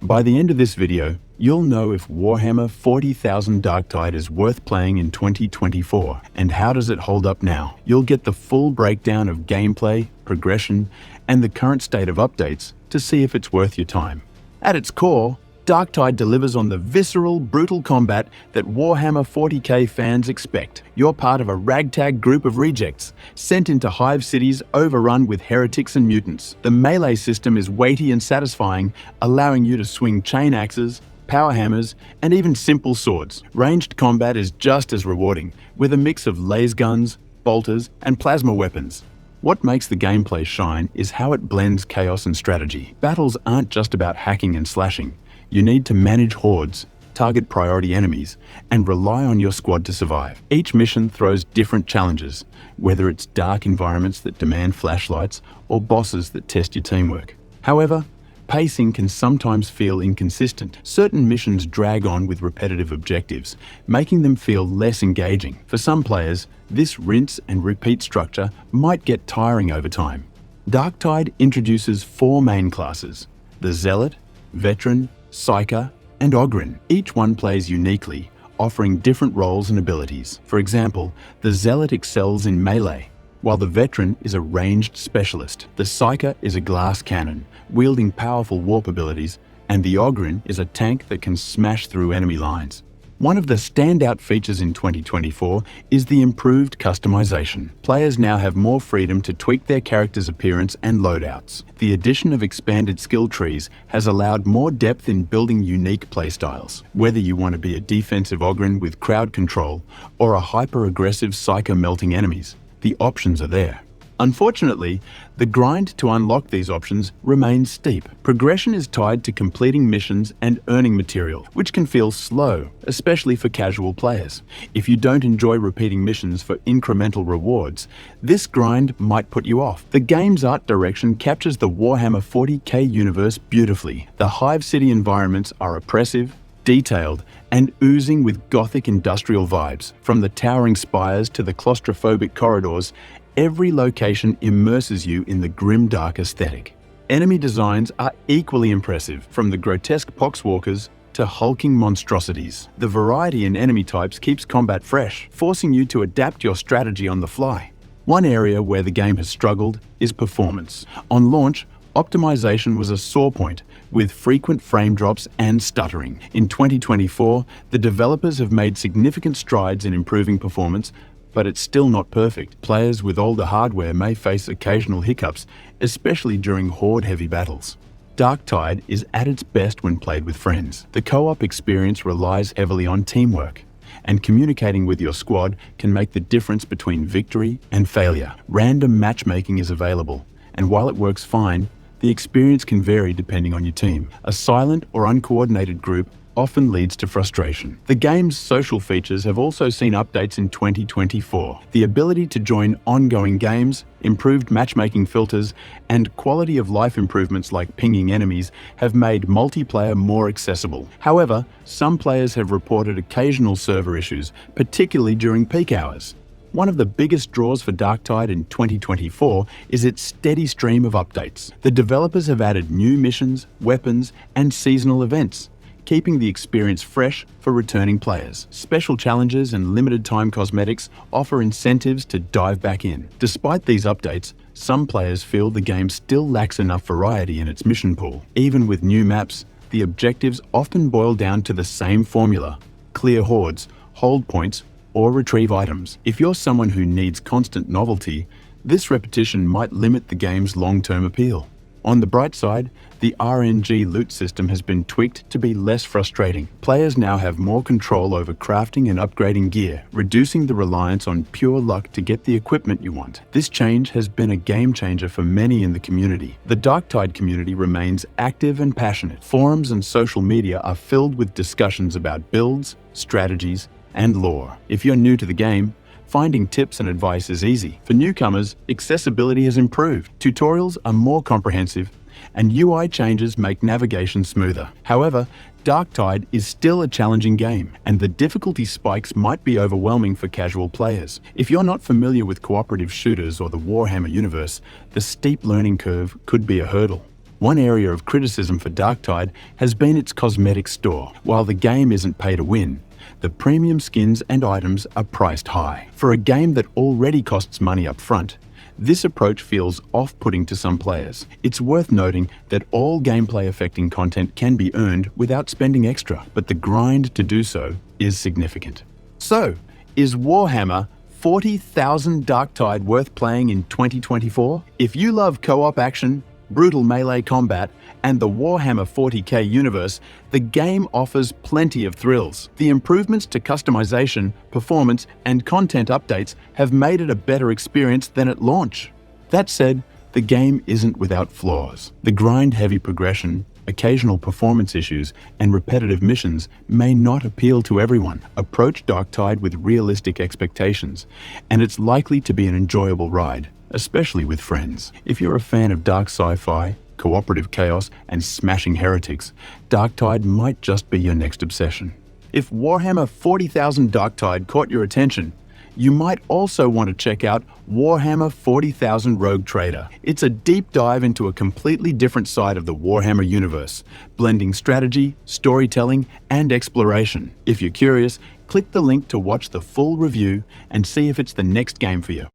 By the end of this video, you'll know if Warhammer 40,000 Darktide is worth playing in 2024, and how does it hold up now. You'll get the full breakdown of gameplay, progression, and the current state of updates to see if it's worth your time. At its core, Darktide delivers on the visceral, brutal combat that Warhammer 40k fans expect. You're part of a ragtag group of rejects, sent into hive cities overrun with heretics and mutants. The melee system is weighty and satisfying, allowing you to swing chain axes, power hammers, and even simple swords. Ranged combat is just as rewarding, with a mix of laser guns, bolters, and plasma weapons. What makes the gameplay shine is how it blends chaos and strategy. Battles aren't just about hacking and slashing. You need to manage hordes, target priority enemies, and rely on your squad to survive. Each mission throws different challenges, whether it's dark environments that demand flashlights or bosses that test your teamwork. However, pacing can sometimes feel inconsistent. Certain missions drag on with repetitive objectives, making them feel less engaging. For some players, this rinse and repeat structure might get tiring over time. Darktide introduces 4 main classes: the Zealot, Veteran, Psyker, and Ogryn. Each one plays uniquely, offering different roles and abilities. For example, the Zealot excels in melee, while the Veteran is a ranged specialist. The Psyker is a glass cannon, wielding powerful warp abilities, and the Ogryn is a tank that can smash through enemy lines. One of the standout features in 2024 is the improved customization. Players now have more freedom to tweak their character's appearance and loadouts. The addition of expanded skill trees has allowed more depth in building unique playstyles. Whether you want to be a defensive Ogryn with crowd control or a hyper-aggressive Psyker melting enemies, the options are there. Unfortunately, the grind to unlock these options remains steep. Progression is tied to completing missions and earning material, which can feel slow, especially for casual players. If you don't enjoy repeating missions for incremental rewards, this grind might put you off. The game's art direction captures the Warhammer 40k universe beautifully. The Hive City environments are oppressive, detailed, and oozing with gothic industrial vibes. From the towering spires to the claustrophobic corridors, every location immerses you in the grimdark aesthetic. Enemy designs are equally impressive, from the grotesque poxwalkers to hulking monstrosities. The variety in enemy types keeps combat fresh, forcing you to adapt your strategy on the fly. One area where the game has struggled is performance. On launch, optimization was a sore point, with frequent frame drops and stuttering. In 2024, the developers have made significant strides in improving performance, but it's still not perfect. Players with older hardware may face occasional hiccups, especially during horde-heavy battles. Darktide is at its best when played with friends. The co-op experience relies heavily on teamwork, and communicating with your squad can make the difference between victory and failure. Random matchmaking is available, and while it works fine, the experience can vary depending on your team. A silent or uncoordinated group often leads to frustration. The game's social features have also seen updates in 2024. The ability to join ongoing games, improved matchmaking filters, and quality of life improvements like pinging enemies have made multiplayer more accessible. However, some players have reported occasional server issues, particularly during peak hours. One of the biggest draws for Darktide in 2024 is its steady stream of updates. The developers have added new missions, weapons, and seasonal events, keeping the experience fresh for returning players. Special challenges and limited-time cosmetics offer incentives to dive back in. Despite these updates, some players feel the game still lacks enough variety in its mission pool. Even with new maps, the objectives often boil down to the same formula: clear hordes, hold points, or retrieve items. If you're someone who needs constant novelty, this repetition might limit the game's long-term appeal. On the bright side, the RNG loot system has been tweaked to be less frustrating. Players now have more control over crafting and upgrading gear, reducing the reliance on pure luck to get the equipment you want. This change has been a game changer for many in the community. The Darktide community remains active and passionate. Forums and social media are filled with discussions about builds, strategies, and lore. If you're new to the game, finding tips and advice is easy. For newcomers, accessibility has improved. Tutorials are more comprehensive, and UI changes make navigation smoother. However, Darktide is still a challenging game, and the difficulty spikes might be overwhelming for casual players. If you're not familiar with cooperative shooters or the Warhammer universe, the steep learning curve could be a hurdle. One area of criticism for Darktide has been its cosmetic store. While the game isn't pay to win, the premium skins and items are priced high. For a game that already costs money up front, this approach feels off-putting to some players. It's worth noting that all gameplay-affecting content can be earned without spending extra, but the grind to do so is significant. So, is Warhammer 40,000 Darktide worth playing in 2024? If you love co-op action, brutal melee combat, and the Warhammer 40k universe, the game offers plenty of thrills. The improvements to customization, performance, and content updates have made it a better experience than at launch. That said, the game isn't without flaws. The grind-heavy progression, occasional performance issues, and repetitive missions may not appeal to everyone. Approach Darktide with realistic expectations, and it's likely to be an enjoyable ride, especially with friends. If you're a fan of dark sci-fi, cooperative chaos, and smashing heretics, Darktide might just be your next obsession. If Warhammer 40,000 Darktide caught your attention, you might also want to check out Warhammer 40,000 Rogue Trader. It's a deep dive into a completely different side of the Warhammer universe, blending strategy, storytelling, and exploration. If you're curious, click the link to watch the full review and see if it's the next game for you.